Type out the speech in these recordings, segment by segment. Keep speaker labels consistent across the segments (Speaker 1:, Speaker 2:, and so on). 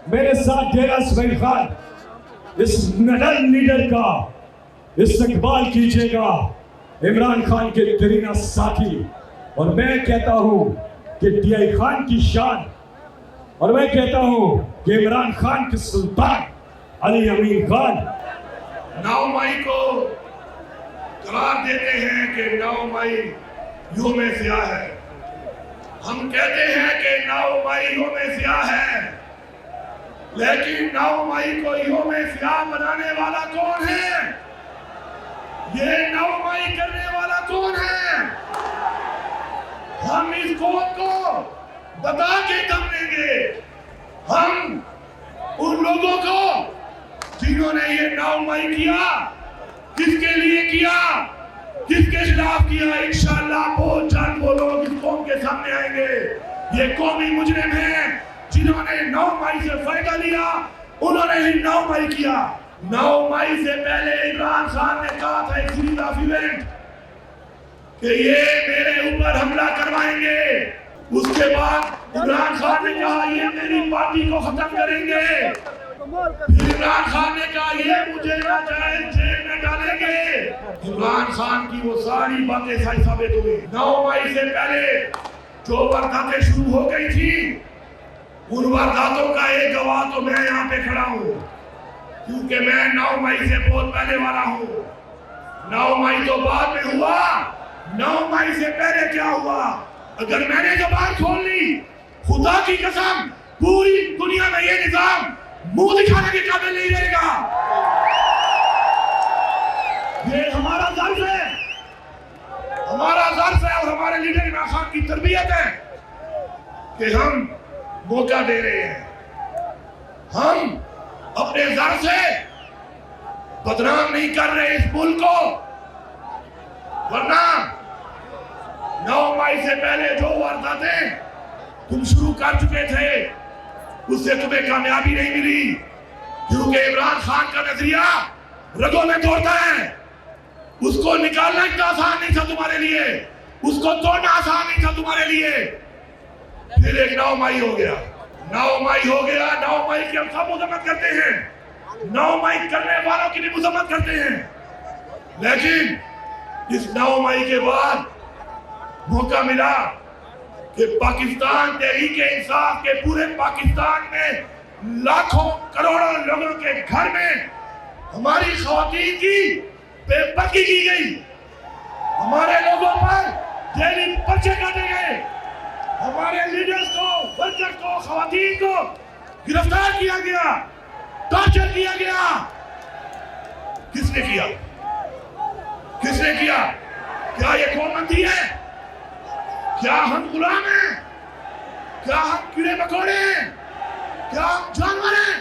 Speaker 1: میرے ساتھ ڈیرہ اسماعیل خان اس نڈر لیڈر کا استقبال کیجیے گا، عمران خان کے ترینہ ساتھی. اور میں کہتا ہوں کہ ڈی آئی خان کی شان، اور میں کہتا ہوں کہ عمران خان کے سلطان علی امین خان
Speaker 2: 9 مئی کو قرار دیتے ہیں کہ 9 مئی یوم سیاہ ہے. ہم کہتے ہیں کہ 9 مئی یوم سیاہ ہے، لیکن 9 مئی کو یوم سیاہ بنانے والا کون ہے؟ یہ 9 مئی کرنے والا کون ہے؟ ہم اس قوم کو بتا کے دم لیں گے. ہم ان لوگوں کو جنہوں نے یہ 9 مئی کیا، کس کے لیے کیا، کس کے خلاف کیا، انشاءاللہ بہت جلد وہ لوگ اس قوم کے سامنے آئیں گے. یہ قومی مجرم ہیں جنہوں نے 9 مئی سے فائدہ لیا، انہوں نے ہی 9 مئی کیا. 9 مئی سے پہلے عمران خان نے کہا تھا ایک سیریز آف ایونٹ کہ یہ میرے اوپر حملہ کروائیں گے. اس کے بعد عمران خان نے کہا یہ میری پارٹی کو ختم کریں گے. پھر عمران خان نے کہا یہ مجھے ناجائز جیل میں ڈالیں گے. عمران خان کی وہ ساری باتیں صحیح ثابت ہوئی. 9 مئی سے پہلے جو وارداتیں شروع ہو گئی تھی، ان وارداتوں کا ایک گواہ تو میں یہاں پہ کھڑا ہوں، کیونکہ میں 9 مئی سے بہت پہلے والا ہوں. 9 مئی تو بعد میں ہوا، 9 مئی سے پہلے کیا ہوا؟ اگر میں نے زبان کھول لی، خدا کی قسم پوری دنیا میں یہ نظام منہ دکھانے کے قابل نہیں رہے گا. یہ ہمارا ظرف ہے، ہمارا ظرف ہے، اور ہمارے لیڈر عمران خان کی تربیت ہے کہ ہم موقع دے رہے ہیں. ہم اپنے ظرف سے بدنام نہیں کر رہے اس ملک کو، ورنہ 9 مئی سے پہلے جو وارداتیں تم شروع کر چکے تھے اس سے تمہیں کامیابی نہیں ملی، کیونکہ عمران خان کا نظریہ رگوں میں دوڑتا ہے. اس کو نکالنا اتنا آسان نہیں تھا تمہارے لیے، اس کو توڑنا آسان نہیں تھا تمہارے لیے. پھر ایک 9 مئی ہو گیا، 9 مئی ہو گیا. 9 مئی کی ہم سب مذمت کرتے ہیں، 9 مئی کرنے والوں کی بھی مذمت کرتے ہیں، لیکن اس 9 مئی کے بعد موقع ملا کہ پاکستان تحریک انصاف کے پورے پاکستان میں لاکھوں کروڑوں لوگوں کے گھر میں ہماری خواتین کی بے پردگی کی گئی، ہمارے لوگوں پر جیلی پرچے کاٹے گئے، ہمارے لیڈرز کو، ورکر کو، خواتین کو گرفتار کیا گیا، ٹارچر کیا گیا. کس نے کیا؟ کس نے کیا؟ کیا یہ قوم بندی ہے؟ کیا ہم غلام ہیں؟ کیا ہم کیڑے مکوڑے ہیں؟ کیا ہم جانور ہیں؟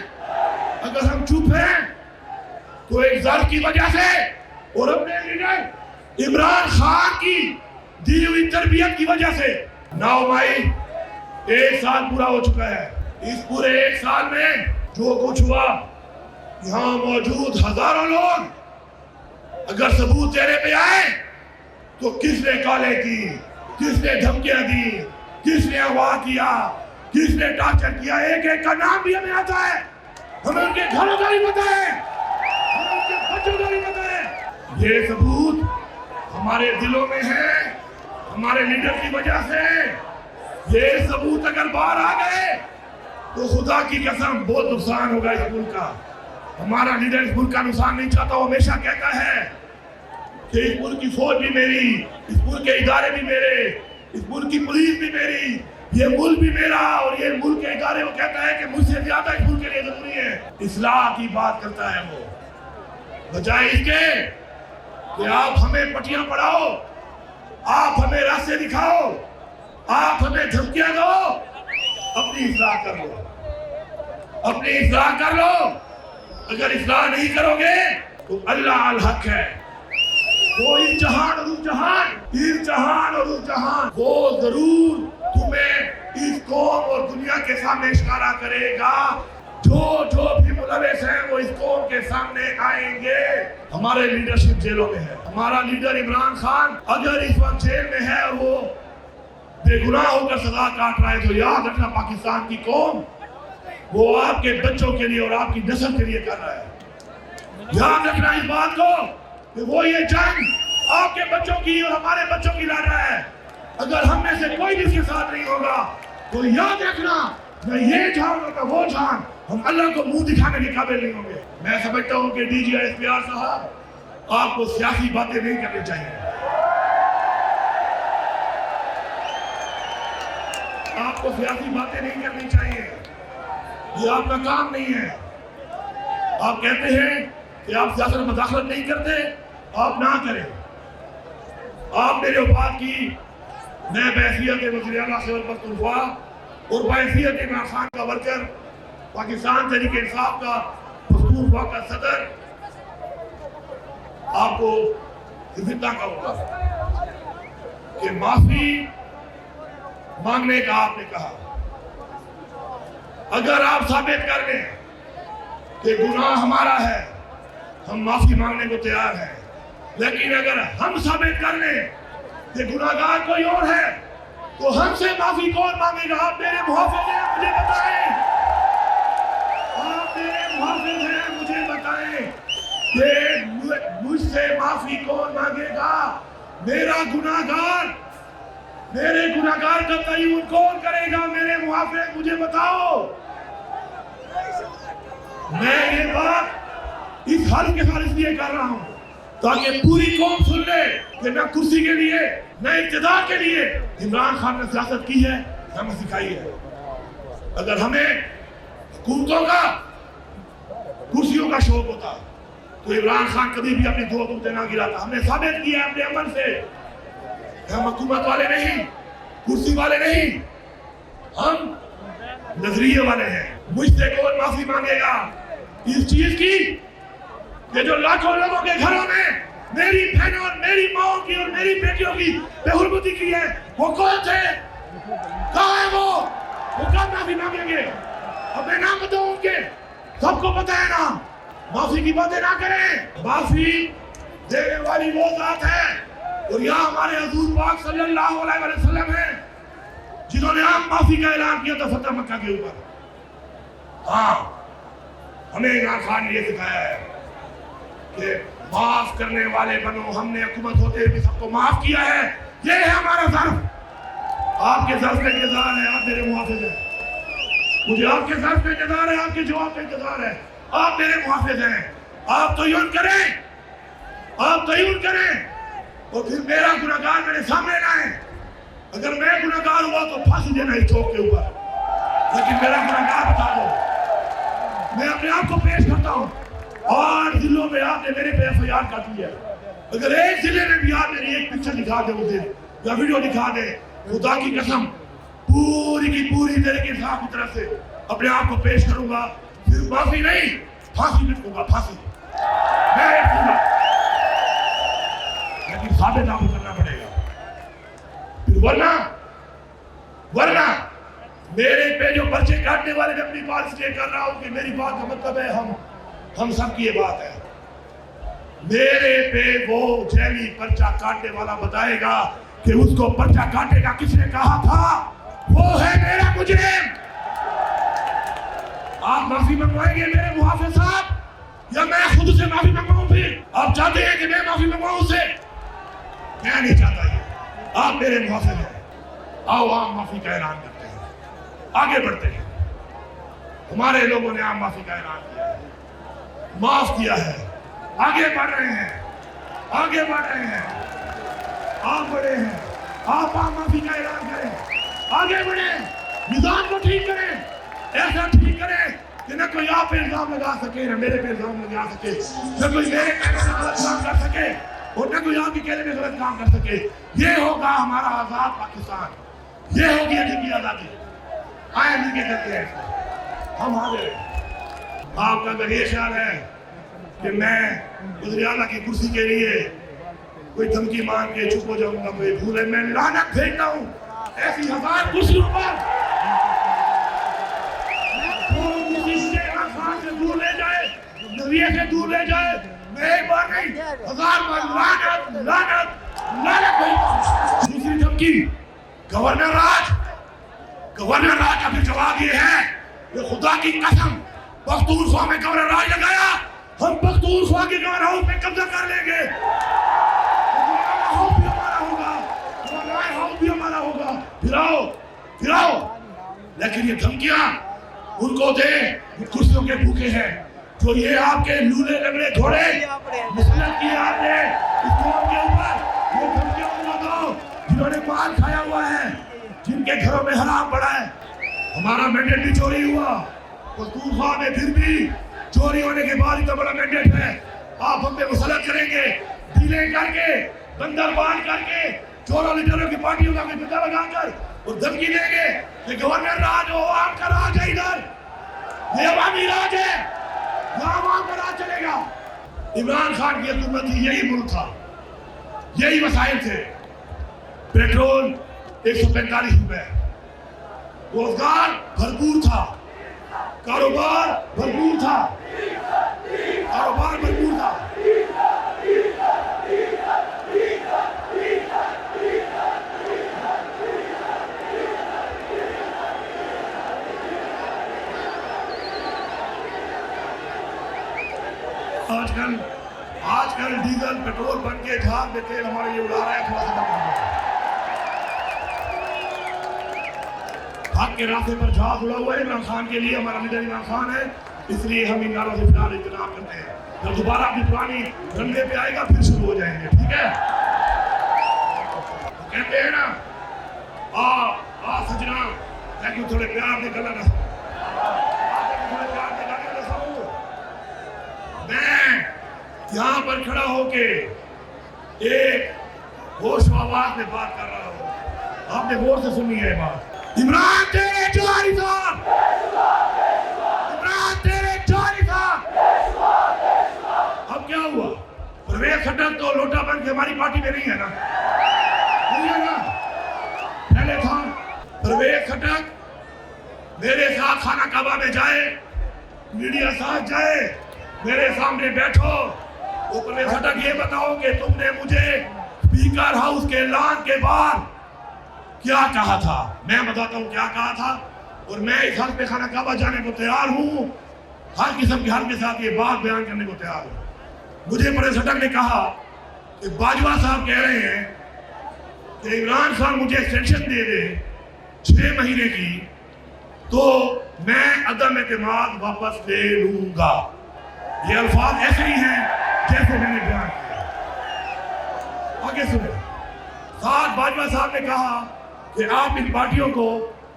Speaker 2: اگر ہم چپ ہیں تو ایک ظرف کی وجہ سے اور اپنے لیڈر عمران خان کی دی ہوئی تربیت کی وجہ سے. 9 مئی 1 سال پورا ہو چکا ہے. اس پورے 1 سال میں جو کچھ ہوا، یہاں موجود ہزاروں لوگ اگر ثبوت چہرے پہ آئے تو کس نے کالے کی، کس نے دھمکیاں دی، کس نے اغوا کیا، کس نے ٹارچر کیا، ایک ایک کا نام بھی ہمیں آتا ہے. ہمیں ان کے گھروں کا بھی پتہ ہے، ہمیں ان کے بچوں کا بھی پتہ ہے. یہ ثبوت ہمارے دلوں میں ہے، ہمارے لیڈر کی وجہ سے. یہ ثبوت اگر باہر آ گئے تو خدا کی قسم بہت نقصان ہوگا اس ملک کا. ہمارا لیڈر اس ملک کا نقصان نہیں چاہتا. وہ ہمیشہ کہتا ہے کہ اس ملک کی فوج بھی میری، اس ملک کے ادارے بھی میرے، اس ملک کی پولیس بھی میری، یہ ملک بھی میرا، اور یہ ملک کے ادارے وہ کہتا ہے کہ مجھ سے زیادہ اس ملک کے لیے ضروری ہے. اصلاح کی بات کرتا ہے وہ، بجائے اس کے کہ آپ ہمیں پٹیاں پڑھاؤ، آپ ہمیں راستے دکھاؤ، آپ ہمیں دھمکیاں دو. اپنی اصلاح کر لو، اپنی اصلاح کر لو. اگر اصلاح نہیں کرو گے تو اللہ الحق ہے. وہ امتحان اور امتحان وہ ضرور تمہیں اس قوم اور دنیا کے سامنے اشارہ کرے گا. جو بھی ملوث ہیں وہ اس قوم کے سامنے آئیں گے. ہمارے لیڈرشپ جیلوں میں ہے. ہمارا لیڈر عمران خان اگر اس وقت جیل میں ہے اور وہ بے گناہ ہو کر سزا کاٹ رہا ہے تو یاد رکھنا پاکستان کی قوم وہ آپ کے بچوں کے لیے اور آپ کی نسل کے لیے کر رہا ہے. یاد رکھنا اس بات کو کہ وہ یہ جنگ آپ کے بچوں کی اور ہمارے بچوں کی لڑ رہا ہے. اگر ہم میں سے کوئی بھی اس کے ساتھ نہیں ہوگا تو یاد رکھنا نہ یہ جان اور نہ وہ جان ہم اللہ کو منہ دکھانے کے قابل نہیں ہوں گے. میں سمجھتا ہوں کہ ڈی جی آئی اختیار صاحب آپ کو سیاسی باتیں نہیں کرنی چاہیے. آپ کو سیاسی باتیں نہیں کرنی چاہیے. یہ آپ کا کام نہیں ہے. آپ کہتے ہیں کہ آپ سیاست میں مداخلت نہیں کرتے, آپ نہ کریں. آپ میرے اوقات کی میں بحیثیت وزیر اعلیٰ خیبر پختونخوا اور بحیثیت عمران خان کا ورکر, پاکستان تحریک انصاف کا پختونخوا کا صدر آپ کو اتنا کہوں گا کہ معافی مانگنے کا آپ نے کہا. اگر آپ ثابت کر لیں کہ گناہ ہمارا ہے ہم معافی مانگنے کو تیار ہیں, لیکن اگر ہم ثابت کر لیں کہ گناہگار کوئی اور ہے تو ہم سے معافی کون مانگے گا؟ آپ میرے محافظ ہیں, مجھے بتائیں. آپ میرے محافظ ہیں, مجھے بتائیں کہ مجھ سے معافی کون مانگے گا؟ میرا گناہگار, میرے گناہگار کا تعین کون کرے گا؟ میرے محافظ, مجھے بتاؤ. میں یہ بات اس حل کے ساتھ اس لیے کر رہا ہوں تاکہ پوری قوم سن لے کہ نہ کرسی کے لیے نہ اقتدار کے لیے عمران خان نے سیاست کی ہے, ہمیں سکھائی ہے. اگر ہمیں حکومتوں کا کرسیوں کا شوق ہوتا تو عمران خان کبھی بھی اپنی دو حکومتیں نہ گراتا. ہم نے ثابت کیا اپنے عمل سے کہ ہم حکومت والے نہیں, کرسی والے نہیں, ہم نظریے والے ہیں. مجھ سے کون معافی مانگے گا اس چیز کی کہ جو لاکھوں لوگوں کے گھروں میں میری بہنوں اور میری ماں کی اور میری بیٹیوں کی بے حرمتی کی ہے؟ وہ کون تھے؟ کہاں ہے وہ کب معافی مانگیں گے؟ ہمیں نام بتاؤ ان کے, سب کو پتہ ہے نا. معافی کی باتیں نہ کریں. معافی دینے والی وہ ذات ہے اور یہاں ہمارے حضور پاک صلی اللہ علیہ وسلم ہیں جنہوں نے عام معافی کا اعلان کیا تھا فتح مکہ کے اوپر. ہاں, ہمیں عمران خان نے یہ سکھایا ہے کہ معاف کرنے والے بنو. ہم نے حکومت ہوتے ہوئے بھی سب کو معاف کیا ہے. یہ ہے ہمارا ظرف. آپ کے ظرف کا انتظار ہے, آپ میرے محافظ ہیں. مجھے آپ کے ظرف کا انتظار ہے, آپ کے جواب کا انتظار ہے. آپ میرے محافظ ہیں. آپ تعین کریں, آپ تعین کریں اور پھر میرا گناہگار میرے سامنے لائیں. اگر میں گناہگار ہوا تو پھانسی دینا اس چوک کے اوپر, لیکن میرا گناہگار بتا دو. میں اپنے آپ کو پیش کرتا ہوں. 8 ضلعوں میں آپ نے میرے پہ ایف آئی آر کاٹی ہے. اگر ایک ضلع میں بھی آپ میری ایک پکچر دکھا دے اس دن یا ویڈیو دکھا دے, خدا کی قسم پوری کی پوری تحریک انصاف کی طرف سے اپنے آپ کو پیش کروں گا. پھر معافی نہیں, پھانسی لٹکوں گا, پھانسی. میں ایک دوں گا, لیکن ثابت آپ کو کرنا پڑے گا. پھر ورنہ میرے پہ جو پرچے کاٹنے والے میں اپنی بات اس لیے کر رہا ہوں کہ میری بات کا مطلب ہے ہم سب کی یہ بات ہے. میرے پہ وہ جیلی پرچہ کاٹنے والا بتائے گا کہ اس کو پرچہ کاٹے گا کس نے کہا تھا, وہ ہے میرا مجرم. آپ معافی منگوائیں گے میرے محافظ صاحب یا میں خود سے معافی منگواؤں؟ پھر آپ چاہتے ہیں کہ میں معافی منگواؤں سے؟ میں نہیں چاہتا یہ. آپ میرے محافظ ہیں. آؤ عام معافی کا اعلان کرتے ہیں, آگے بڑھتے ہیں. ہمارے لوگوں نے عام معافی کا اعلان کیا ہے, معاف کیا ہے, آگے بڑھ رہے ہیں, آگے بڑھ رہے ہیں. آپ بڑھے ہیں, آپ عام معافی کا اعلان کریں, آگے بڑھیں, نظام کو ٹھیک کریں, ایسا ٹھیک کریں کہ نہ کوئی آپ پہ الزام لگا سکے نہ میرے پہ الزام لگا سکے, نہ کوئی میرے کہنے میں غلط کام کر سکے اور نہ کوئی آپ کے کہنے میں غلط کام کر سکے. یہ ہوگا ہمارا آزاد پاکستان, یہ ہوگی عجیب کی آزادی. آئے مل کے کرتے ہیں, ہم آگے. آپ کا اگر یہ خیال ہے کہ میں وزیر اعلیٰ کی کرسی کے لیے کوئی دھمکی مان کے چپ ہو جاؤں گا, کوئی بھولے, میں لعنت بھیجتا ہوں ایسی 1000 کرسیوں پر. سے دور لے جائے, نظریے سے دور لے جائے, میں ایک بار نہیں 1000 بار لعنت لعنت لعنت بھیجتا ہوں. دوسری دھمکی گورنر راج کا پھر جواب یہ ہے کہ خدا کی قسم پختونخوا میں گورنر راج لگایا، ہم پختونخوا کے گورنر ہاؤس میں قبضہ کر لیں گے، ہاؤس بھی ہمارا ہوگا، ہاؤس بھی ہمارا ہوگا، پھراؤ۔ لیکن یہ دھمکیاں ان کو دے کرسیوں کے بھوکے ہیں، جو یہ آپ کے لولے لگڑے گھوڑے مسلط کیے آپ نے اس قوم کے اوپر، یہ دھمکیاں ان کو دو جنہوں نے مال کھایا ہوا ہے، جن کے گھروں میں حرام پڑا ہے۔ ہمارا مینڈیٹ بھی چوری ہوا، پختونخوا میں پھر بھی چوری ہونے کے بعد اتنا بڑا مینڈیٹ ہے، آپ ہم پہ مسلط کریں گے، ڈیلیں کر کے، بندر باندھ کر کے، چوروں لیڈروں کی پارٹیوں کا کوئی پتہ لگا کر اور دھمکی دیں گے کہ گورنر راج ہو، عوام کا راج ہے، ادھر یہ عوامی راج ہے، یہاں عوام کا راج چلے گا۔ عمران خان کی حکومت تھی، یہی ملک تھا، یہی وسائل تھے، پیٹرول 145 روپے، روزگار بھرپور تھا، کاروبار بھرپور تھا، آج کل ڈیزل پیٹرول بن کے جہاز میں تیل ہمارے لیے اڑا رہا ہے، تھوڑا سا حق کے راستے پر جہاز اڑا ہوا ہے عمران خان کے لیے، ہمارا لیڈر عمران خان ہے، اس لیے ہم ان نعروں سے فی الحال اجتناب کرتے ہیں، جب دوبارہ اپنی پرانی رنگے پہ آئے گا پھر شروع ہو جائیں گے، ٹھیک ہے؟ کہتے ہیں نا سجنا، تاکہ تھوڑے پیار سے گلا رسو، میں یہاں پر کھڑا ہو کے ایک ہوش و آواز میں بات کر رہا ہوں، آپ نے غور سے سنی ہے بات۔ عمران تیرے جواری صاحب، عمران تیرے جواری صاحب، اب کیا ہوا؟ پرویز خٹک تو لوٹا بن کے ہماری پارٹی میں نہیں ہے نا، نہیں ہے نا؟ پہلے تھا پرویز خٹک میرے ساتھ خانہ کعبہ میں جائے، میڈیا ساتھ جائے، میرے سامنے بیٹھو، وہ پرویز خٹک یہ بتاؤ کہ تم نے مجھے اسپیکر ہاؤس کے اعلان کے بعد کیا کہا تھا؟ میں بتاتا ہوں کیا کہا تھا، اور میں اس حق پہ خانہ کعبہ جانے کو تیار ہوں، ہر قسم کے حق کے ساتھ یہ بات بیان کرنے کو تیار ہوں۔ مجھے پرویز خٹک نے کہا کہ باجوہ صاحب کہہ رہے ہیں کہ عمران خان مجھے ایکسٹینشن دے دے 6 مہینے کی تو میں عدم اعتماد واپس لے لوں گا۔ یہ الفاظ ایسے ہی ہیں جیسے میں نے بیان کیا۔ آگے سنیں، ساتھ باجوہ صاحب نے کہا کہ آپ ان پارٹیوں کو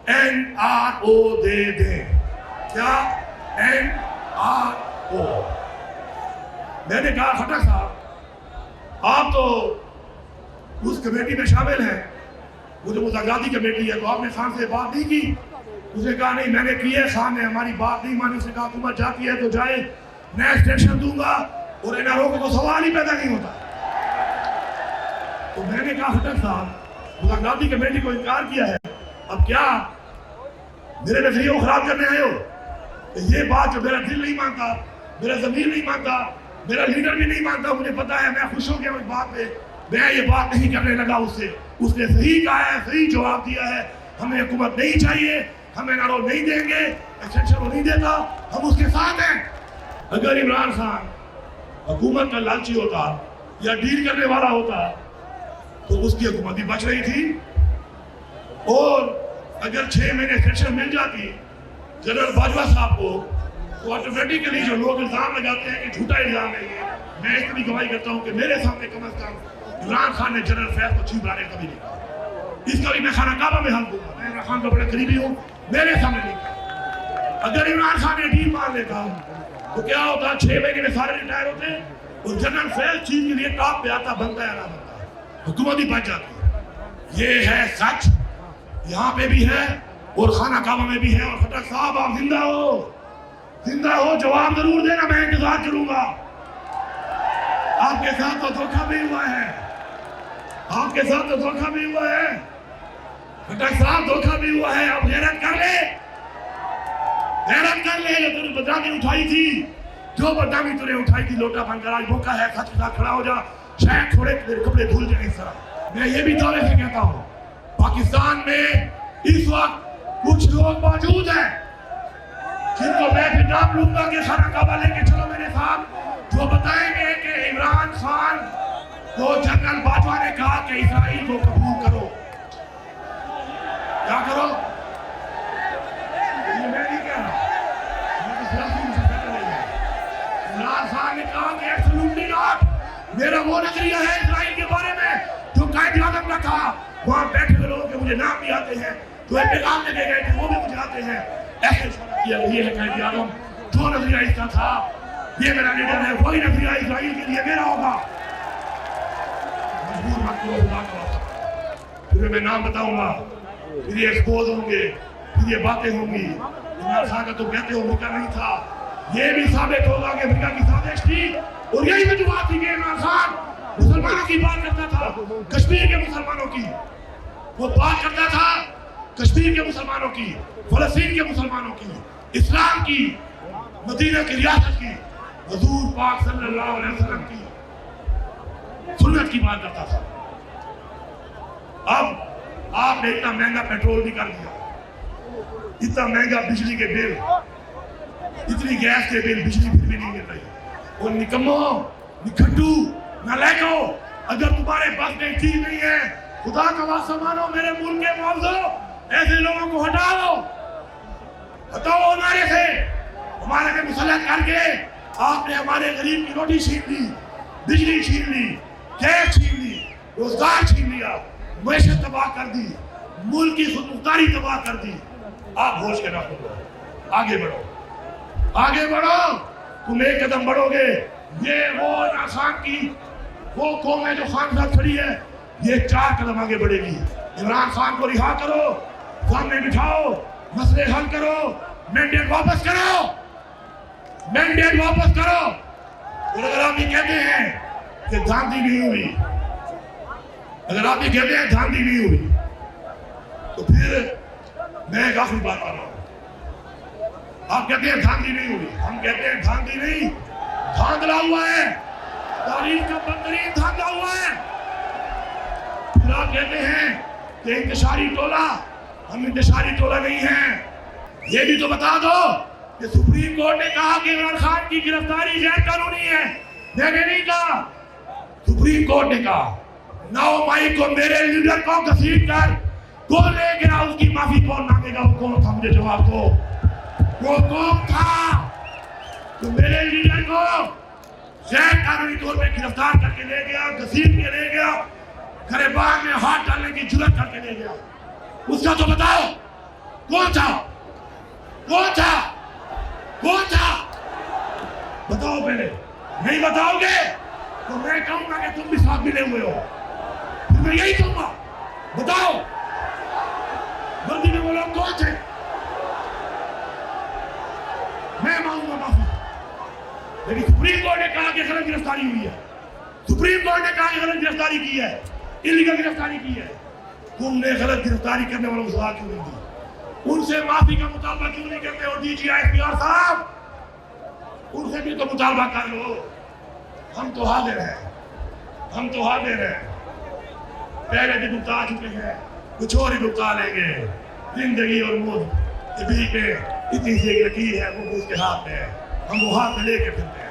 Speaker 2: NRO دے دیں۔ کیا؟ NRO۔ میں نے کہا خٹک صاحب آپ تو اس کمیٹی میں شامل ہیں، وہ جو مذاکراتی کمیٹی ہے، تو آپ نے خان سے بات نہیں کی؟ اس نے کہا نہیں میں نے کی ہے، خان نے ہماری بات نہیں مانی، اس نے کہا حکومت جاتی ہے تو جائے، میں ایکسٹینشن دوں گا، اور NRO کو تو سوال ہی پیدا نہیں ہوتا۔ تو میں نے کہا خٹک صاحب مذاکراتی کمیٹی کو انکار کیا ہے، اب کیا میرے نظریے کو خراب کرنے آئے ہو؟ یہ بات جو میرا دل نہیں مانتا، میرا ضمیر نہیں مانتا، میرا لیڈر بھی نہیں مانتا، مجھے پتا ہے، میں خوش ہو گیا اس بات پہ، میں یہ بات نہیں کرنے لگا اس سے۔ اس نے صحیح کہا ہے، صحیح جواب دیا ہے، ہمیں حکومت نہیں چاہیے، ہمیں NRO نہیں دیں گے، ایکسٹینشن وہ نہیں دیتا، ہم اس کے ساتھ ہیں۔ اگر عمران خان حکومت کا لالچی ہوتا یا ڈیل کرنے والا ہوتا تو اس کی حکومت بھی بچ رہی تھی، اور اگر 6 مہینے ایکسٹینشن مل جاتی جنرل باجوہ صاحب کو، تو آٹومیٹکلی جو لوگ الزام لگاتے ہیں کہ جھوٹا الزام ہے یہ، میں اس کی گواہی کرتا ہوں کہ میرے سامنے کم از کم عمران خان نے جنرل فیض کو چیف بنانے کبھی نہیں کہا، اس کا بھی میں خانہ کعبہ میں حل دوں گا، میں عمران خان کا بڑا قریبی ہوں، میرے سامنے نہیں کہا۔ اگر عمران خان نے ڈیل مان لیتا تو کیا ہوتا؟ 6 مہینے میں سارے ریٹائر ہوتے اور جنرل فیض چیف کے لیے ٹاپ پہ آتا، بنتا یا نہ بنتا، حکومت ہی بچ جاتی۔ یہ ہے سچ، یہاں پہ بھی ہے اور خانہ کعبہ میں بھی ہے۔ اور خٹک صاحب آپ زندہ ہو، جواب ضرور دینا، میں انتظار کروں گا۔ آپ کے ساتھ تو دھوکہ بھی ہوا ہے، آپ کے ساتھ تو دھوکہ بھی ہوا ہے، خٹک صاحب دھوکہ بھی ہوا ہے۔ اب غیرت کر لے، غیرت کر لے، جو تُنے بدنامی اٹھائی تھی، جو بدنامی تُنے اٹھائی تھی، لوٹا بن کر آج موقع ہے، سچ کے ساتھ کھڑا ہو جا، شاید تھوڑے تیرے کپڑے دھل جائیں اس طرح۔ میں یہ بھی دعوے سے کہتا ہوں، پاکستان میں اس وقت کچھ لوگ موجود ہیں جن کو میں بھی نام لوں گا کہ سارا کعبہ لے کے چلو میرے ساتھ، جو بتائیں گے کہ عمران خان کو جنرل باجوہ نے کہا کہ اسرائیل کو قبول کرو. کیا کرو؟ یہ میں نہیں کہہ رہا، میں تو سیاسی سے پہلے نہیں ہے. عمران خان نے کہا کہ ایبسولوٹلی ناٹ، میرا وہ نظریہ ہے اسرائیل کے بارے میں جو قائد اعظم کا تھا. وہاں بیٹھے ہوئے لوگوں کے مجھے نام بھی آتے ہیں، جو پیغام لے کے گئے تھے وہ بھی مجھے آتے ہیں. ایسے اشارہ کیا یہ ہے قائد اعظم، جو نظریہ اس کا تھا یہ میرا لیڈر ہے، وہی نظریہ اسرائیل کے لیے میرا ہوگا. مجبور مت کرو خدا کا واسطہ. پھر میں نام بتاؤں گا، پھر یہ ایکسپوز ہوں گے، پھر یہ باتیں ہوں گی. عمران خان کا تو کہتے ہو امریکہ نہیں تھا، یہ بھی ثابت ہوگا کہ امریکہ کی سازش تھی. اور یہی وجوہات تھی کہ عمران خان مسلمانوں کی بات کرتا تھا، کشمیر کے مسلمانوں کی. وہ بات کرتا تھا کشمیر کے مسلمانوں کی، فلسطین کے مسلمانوں کی، اسلام کی، مدینہ کی ریاست کی، حضور پاک صلی اللہ علیہ وسلم کی سنت کی بات کرتا تھا. اب آپ نے اتنا مہنگا پیٹرول بھی کر دیا، اتنا مہنگا بجلی کے بل، اتنی گیس کے بل، بجلی پھر بھی نہیں مل رہی. اور نکمو، نکھٹو، نالائکو، اگر تمہارے پاس میں چیز نہیں ہے، خدا کا واسطہ مانو، میرے ملک کے معاوضہ ایسے لوگوں کو ہٹاؤ ہمارے سے. ہمارے میں مسلح کر کے آپ نے ہمارے غریب کی روٹی چھین لی، بجلی چھین لی، گیس چھین لی، روزگار چھین لیا، معیشت تباہ کر دی، ملک کی خود مختاری تباہ کر دی. آپ ہوش کے نہ کھولو، آگے بڑھو، آگے بڑھو. تم ایک قدم بڑھو گے. یہ وہ خان کی وہ قوم ہے جو خان صاحب کھڑی ہے، یہ 4 قدم آگے بڑھے گی. عمران خان کو رہا کرو، سامنے بٹھاؤ، مسئلے حل کرو، مینڈیٹ واپس کرو، مینڈیٹ واپس کرو. اور اگر آپ یہ کہتے ہیں کہ دھاندلی نہیں ہوئی، اگر آپ یہ کہتے ہیں دھاندلی نہیں ہوئی، تو پھر میں ایک آخری بات کر رہا ہوں. آپ کہتے ہیں دھاندلی نہیں ہوئی، ہم کہتے ہیں دھاندلی نہیں، دھاندلا ہوا ہے، تاریخ کا بدترین دھاندلا ہوا ہے. پھر آپ کہتے ہیں کہ انتشاری ٹولہ، ہم انتشاری ٹولہ نہیں ہیں. یہ بھی تو بتا دو کہ سپریم کورٹ نے کہا کہ عمران خان کی گرفتاری غیر قانونی ہے. میں نے نہیں کہا، سپریم کورٹ نے کہا. 9 مئی کو میرے لیڈر کو گھسیٹ کر کون لے گیا، اس کی معافی کون مانگے گا؟ وہ کون تھا؟ مجھے جواب دو. وہ کون تھا جو میرے لیڈر کو غیر قانونی طور پہ گرفتار کر کے لے گیا، گھسیٹ کے لے گیا، گریبان میں ہاتھ ڈالنے کی جرات کر کے لے گیا؟ اس کا تو بتاؤ کون تھا؟ کون تھا؟ کون تھا؟ بتاؤ پہلے. نہیں بتاؤ گے تو میں کہوں گا کہ تم بھی ساتھ ملے ہوئے ہو. پھر میں یہی کہوں گا، بتاؤ غلطی میں وہ لوگ کون تھے. میں مانگوں گا معافی. لیکن سپریم کورٹ نے کہا کہ غلط گرفتاری ہوئی ہے، سپریم کورٹ نے کہا کہ غلط گرفتاری کی ہے، انلیگل گرفتاری کی ہے. تم نے غلط گرفتاری کرنے والوں کو سزا کیوں نہیں دی؟ ان سے معافی کا مطالبہ کیوں نہیں کرتے؟ اور ڈی جی آئی پی آر صاحب، ان سے بھی تو مطالبہ کر لو. ہم تو حاضر ہیں، ہم تو حاضر ہیں. پہلے بھی بھگتا چکے ہیں، کچھ اور ہی بھگتا لیں گے. زندگی اور موت کے بیچ میں اتنی سی ایک لکیر ہے، وہ اس کے ہاتھ میں ہے، ہم وہ ہاتھ میں لے کے پھرتے ہیں.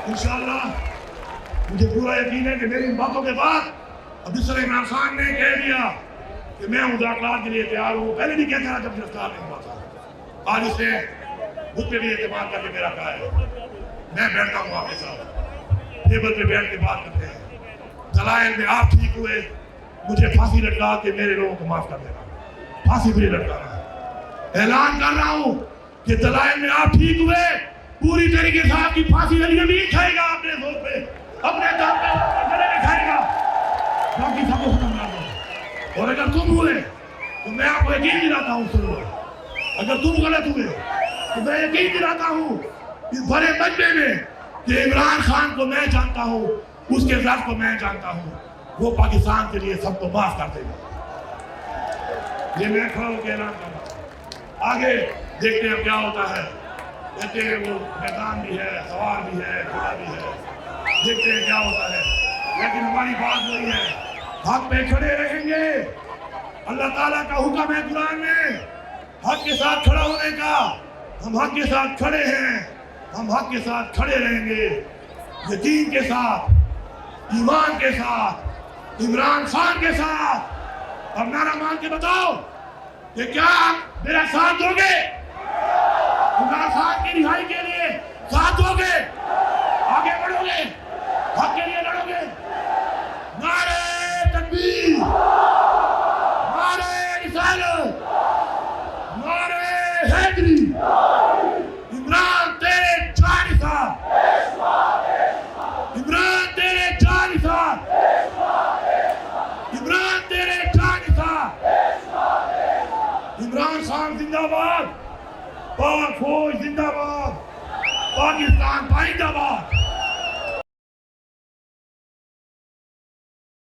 Speaker 2: انشاءاللہ مجھے پورا یقین ہے کہ میری ان باتوں کے بعد اب جس طرح عمران خان نے کہہ دیا کہ میں مذاکرات کے لیے تیار ہوں، پہلے بھی کہتا تھا جب گرفتار نہیں ہوا تھا. آج اس نے خود پہ بھی اعتماد کر کے میرا کہا ہے. میں بیٹھتا ہوں آپ کے ساتھ، ٹیبل پہ بیٹھ کے بات کرتے ہیں. دلائل میں آپ ٹھیک ہوئے، مجھے پھانسی لٹکا کے میرے لوگوں کو معاف کر دینا. پھانسی بھی لٹکانا ہے. اعلان کر رہا ہوں کہ دلائل میں آپ ٹھیک ہوئے، پوری طریقے سے آپ کی پھانسی علی نہیں کھائے گا، اپنے زور پہ، اپنے دم پہ گلے میں کھائے گا. باقی سب کو ختم کر دو. اور اگر تم ہوئے تو میں آپ کو یقین دلاتا ہوں، سن لو، اگر تم غلط ہوئے تو میں یقین دلاتا ہوں اس بڑے مجمع میں کہ عمران خان کو میں جانتا ہوں، اس کے ذات کو میں جانتا ہوں، وہ پاکستان کے لیے سب کو معاف کر دے گا. یہ میں کھڑا ہو کے اعلان کر رہا ہوں. آگے دیکھتے ہیں کیا ہوتا ہے. کہتے ہیں وہ میدان بھی ہے، سوار بھی ہے، گھوڑا بھی ہے، دیکھتے ہیں کیا ہوتا ہے. لیکن ہماری بات وہی ہے، حق پہ کھڑے رہیں گے. اللہ تعالیٰ کا حکم ہے قرآن میں حق کے ساتھ کھڑا ہونے کا. ہم حق کے ساتھ کھڑے ہیں, ہم حق کے ساتھ کھڑے رہیں گے, یقین کے ساتھ, ایمان کے ساتھ, عمران خان کے ساتھ. اب نعرہ مان کے بتاؤ کہ کیا آپ میرا ساتھ دو گے؟ عمران خان کی رہائی کے لیے ساتھ دو گے؟ آگے بڑھو گے؟ حق کے لیے لڑو گے؟ نعرہ تکبیر, نعرہ رسالت, نعرہ حیدری. عمران تیرے جان ساتھ, عمران تیرے جان ساتھ, عمران تیرے جان ساتھ. عمران خان زندہ باد, پاک فوج زندہ باد, پاکستان زندہ باد.